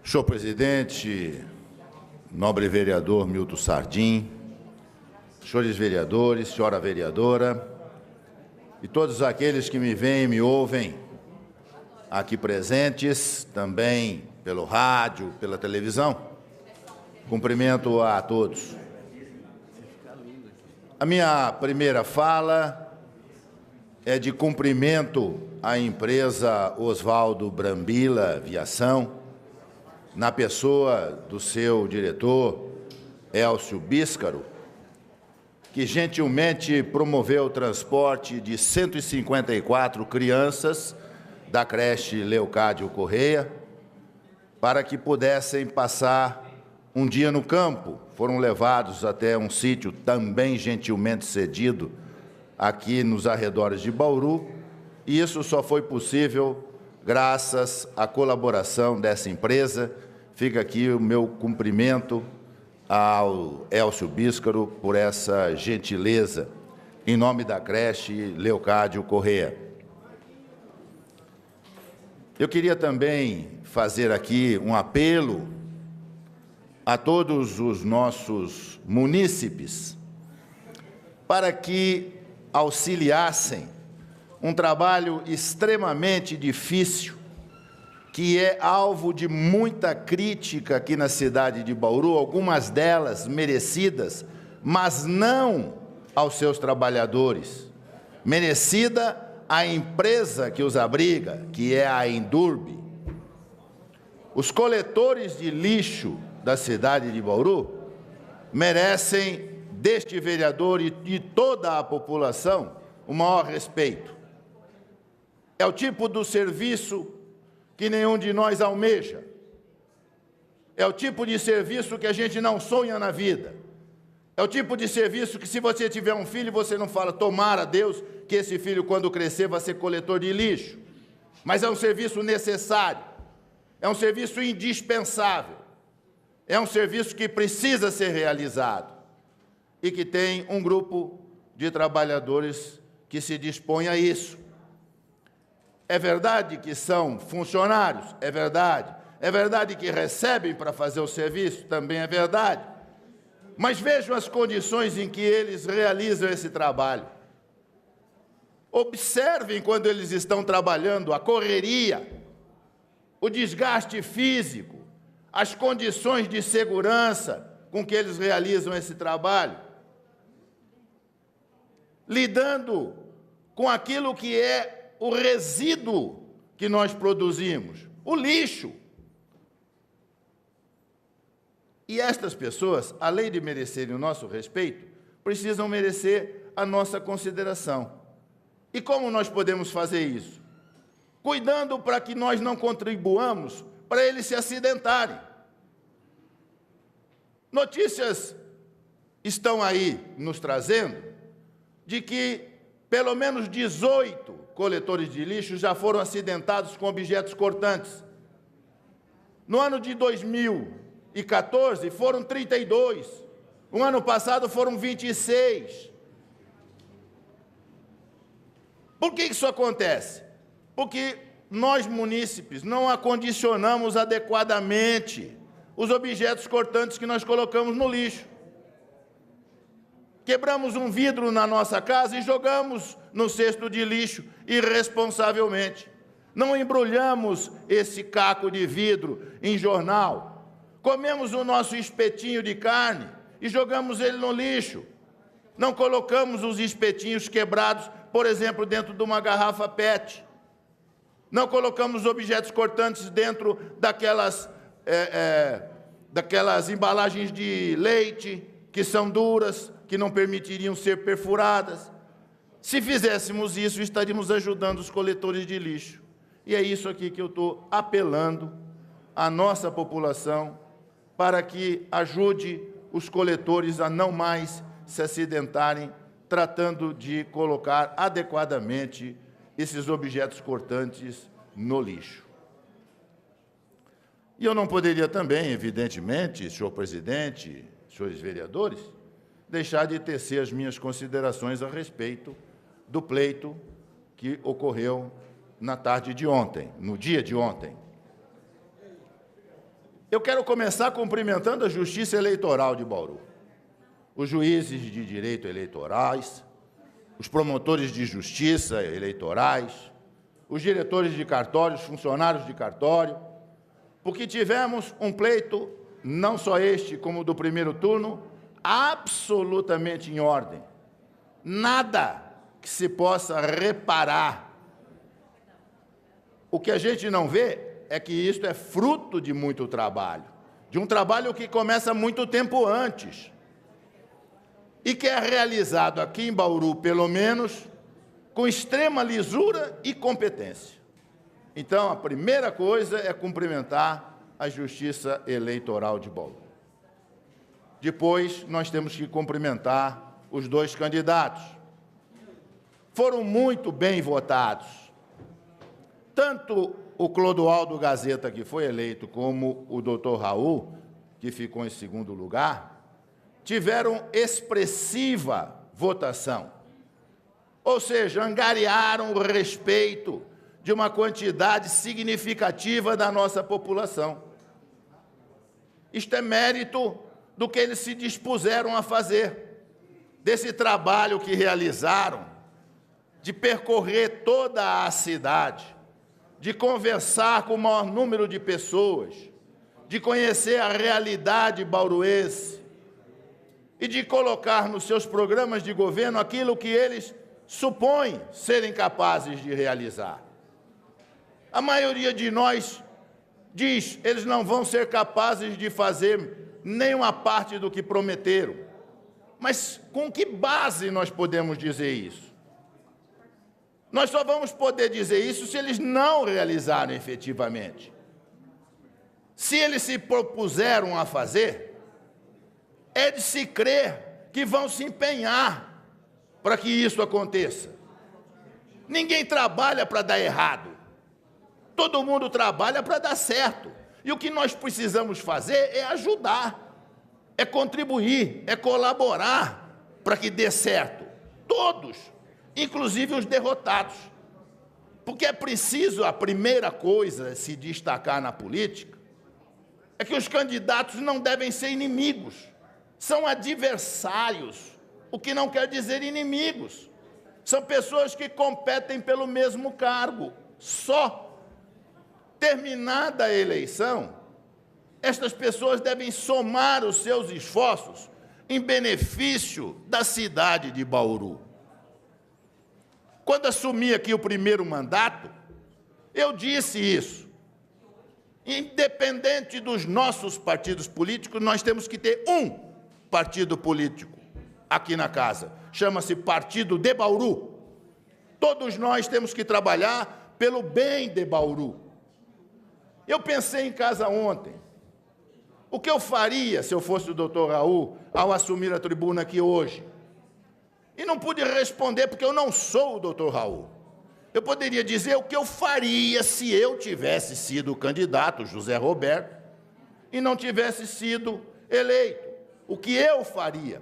Senhor presidente, nobre vereador Milton Sardim, senhores vereadores, senhora vereadora e todos aqueles que me veem e me ouvem aqui presentes, também pelo rádio, pela televisão, cumprimento a todos. A minha primeira fala é de cumprimento à empresa Oswaldo Brambila Aviação, na pessoa do seu diretor, Elcio Bíscaro, que gentilmente promoveu o transporte de 154 crianças da creche Leocádio Correia para que pudessem passar um dia no campo. Foram levados até um sítio também gentilmente cedido aqui nos arredores de Bauru, e isso só foi possível graças à colaboração dessa empresa. Fica aqui o meu cumprimento ao Elcio Bíscaro por essa gentileza, em nome da creche Leocádio Correia. Eu queria também fazer aqui um apelo a todos os nossos munícipes para que auxiliassem um trabalho extremamente difícil, que é alvo de muita crítica aqui na cidade de Bauru, algumas delas merecidas, mas não aos seus trabalhadores, merecida à empresa que os abriga, que é a Endurbe. Os coletores de lixo da cidade de Bauru merecem deste vereador e de toda a população o maior respeito. É o tipo do serviço que nenhum de nós almeja. É o tipo de serviço que a gente não sonha na vida. É o tipo de serviço que, se você tiver um filho, você não fala, tomara Deus que esse filho, quando crescer, vai ser coletor de lixo. Mas é um serviço necessário. É um serviço indispensável. É um serviço que precisa ser realizado e que tem um grupo de trabalhadores que se dispõe a isso. É verdade que são funcionários? É verdade. É verdade que recebem para fazer o serviço? Também é verdade. Mas vejam as condições em que eles realizam esse trabalho. Observem quando eles estão trabalhando a correria, o desgaste físico, as condições de segurança com que eles realizam esse trabalho, lidando com aquilo que é o resíduo que nós produzimos, o lixo. E estas pessoas, além de merecerem o nosso respeito, precisam merecer a nossa consideração. E como nós podemos fazer isso? Cuidando para que nós não contribuamos para eles se acidentarem. Notícias estão aí nos trazendo de que pelo menos 18 coletores de lixo já foram acidentados com objetos cortantes. No ano de 2014, foram 32. O ano passado foram 26. Por que isso acontece? Porque nós, munícipes, não acondicionamos adequadamente os objetos cortantes que nós colocamos no lixo. Quebramos um vidro na nossa casa e jogamos no cesto de lixo irresponsavelmente. Não embrulhamos esse caco de vidro em jornal. Comemos o nosso espetinho de carne e jogamos ele no lixo. Não colocamos os espetinhos quebrados, por exemplo, dentro de uma garrafa PET. Não colocamos objetos cortantes dentro daquelas embalagens de leite que são duras, que não permitiriam ser perfuradas. Se fizéssemos isso, estaríamos ajudando os coletores de lixo. E é isso aqui que eu estou apelando à nossa população, para que ajude os coletores a não mais se acidentarem, tratando de colocar adequadamente esses objetos cortantes no lixo. E eu não poderia também, evidentemente, senhor presidente, senhores vereadores, deixar de tecer as minhas considerações a respeito do pleito que ocorreu na tarde de ontem, no dia de ontem. Eu quero começar cumprimentando a Justiça Eleitoral de Bauru, os juízes de direito eleitorais, os promotores de justiça eleitorais, os diretores de cartório, os funcionários de cartório, porque tivemos um pleito, não só este como o do primeiro turno, absolutamente em ordem. Nada que se possa reparar. O que a gente não vê é que isto é fruto de muito trabalho, de um trabalho que começa muito tempo antes e que é realizado aqui em Bauru, pelo menos, com extrema lisura e competência. Então, a primeira coisa é cumprimentar a Justiça Eleitoral de Bauru. Depois, nós temos que cumprimentar os dois candidatos. Foram muito bem votados. Tanto o Clodoaldo Gazeta, que foi eleito, como o doutor Raul, que ficou em segundo lugar, tiveram expressiva votação. Ou seja, angariaram o respeito de uma quantidade significativa da nossa população. Isto é mérito do que eles se dispuseram a fazer, desse trabalho que realizaram, de percorrer toda a cidade, de conversar com o maior número de pessoas, de conhecer a realidade bauruense e de colocar nos seus programas de governo aquilo que eles supõem serem capazes de realizar. A maioria de nós diz que eles não vão ser capazes de fazer nenhuma parte do que prometeram. Mas com que base nós podemos dizer isso? Nós só vamos poder dizer isso se eles não realizarem efetivamente. Se eles se propuseram a fazer, é de se crer que vão se empenhar para que isso aconteça. Ninguém trabalha para dar errado. Todo mundo trabalha para dar certo. E o que nós precisamos fazer é ajudar, é contribuir, é colaborar para que dê certo. Todos, inclusive os derrotados. Porque é preciso, a primeira coisa a se destacar na política, é que os candidatos não devem ser inimigos, são adversários, o que não quer dizer inimigos. São pessoas que competem pelo mesmo cargo. Só terminada a eleição, estas pessoas devem somar os seus esforços em benefício da cidade de Bauru. Quando assumi aqui o primeiro mandato, eu disse isso. Independente dos nossos partidos políticos, nós temos que ter um partido político aqui na casa. Chama-se Partido de Bauru. Todos nós temos que trabalhar pelo bem de Bauru. Eu pensei em casa ontem. O que eu faria se eu fosse o doutor Raul ao assumir a tribuna aqui hoje? E não pude responder porque eu não sou o doutor Raul. Eu poderia dizer o que eu faria se eu tivesse sido o candidato, José Roberto, e não tivesse sido eleito. O que eu faria?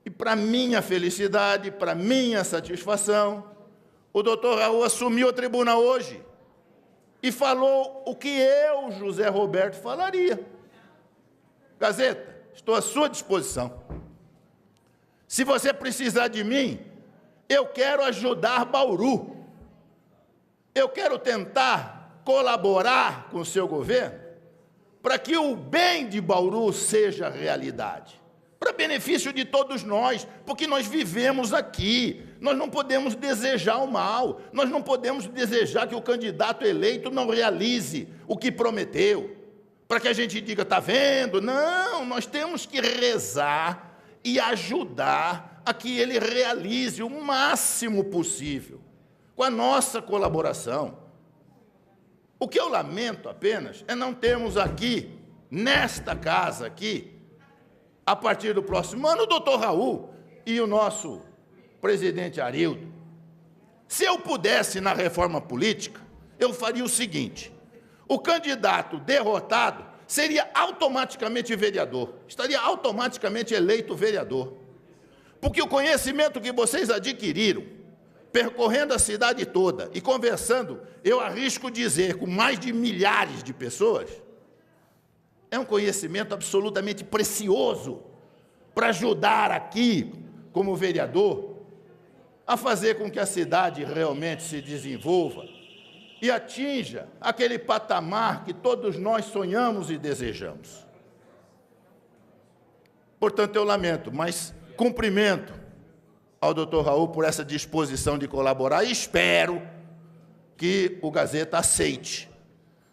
E para minha felicidade, para minha satisfação, o doutor Raul assumiu a tribuna hoje e falou o que eu, José Roberto, falaria. Gazeta, estou à sua disposição. Se você precisar de mim, eu quero ajudar Bauru. Eu quero tentar colaborar com o seu governo para que o bem de Bauru seja realidade, para benefício de todos nós, porque nós vivemos aqui. Nós não podemos desejar o mal, nós não podemos desejar que o candidato eleito não realize o que prometeu, para que a gente diga, está vendo? Não, nós temos que rezar e ajudar a que ele realize o máximo possível, com a nossa colaboração. O que eu lamento apenas é não termos aqui, nesta casa aqui, a partir do próximo ano, o doutor Raul e o nosso presidente Arildo. Se eu pudesse na reforma política, eu faria o seguinte: o candidato derrotado seria automaticamente vereador, estaria automaticamente eleito vereador. Porque o conhecimento que vocês adquiriram, percorrendo a cidade toda e conversando, eu arrisco dizer, com mais de milhares de pessoas, é um conhecimento absolutamente precioso para ajudar aqui, como vereador, a fazer com que a cidade realmente se desenvolva e atinja aquele patamar que todos nós sonhamos e desejamos. Portanto, eu lamento, mas cumprimento ao doutor Raul por essa disposição de colaborar e espero que o Gazeta aceite,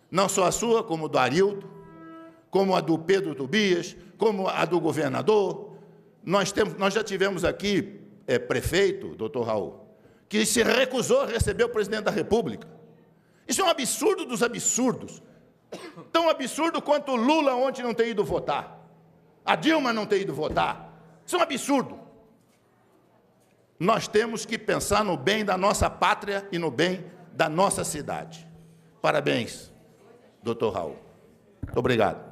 não só a sua, como a do Arildo, como a do Pedro Tobias, como a do governador. Nós já tivemos aqui prefeito, doutor Raul, que se recusou a receber o presidente da República. Isso é um absurdo dos absurdos. Tão absurdo quanto o Lula ontem não ter ido votar, a Dilma não ter ido votar. Isso é um absurdo. Nós temos que pensar no bem da nossa pátria e no bem da nossa cidade. Parabéns, doutor Raul. Muito obrigado.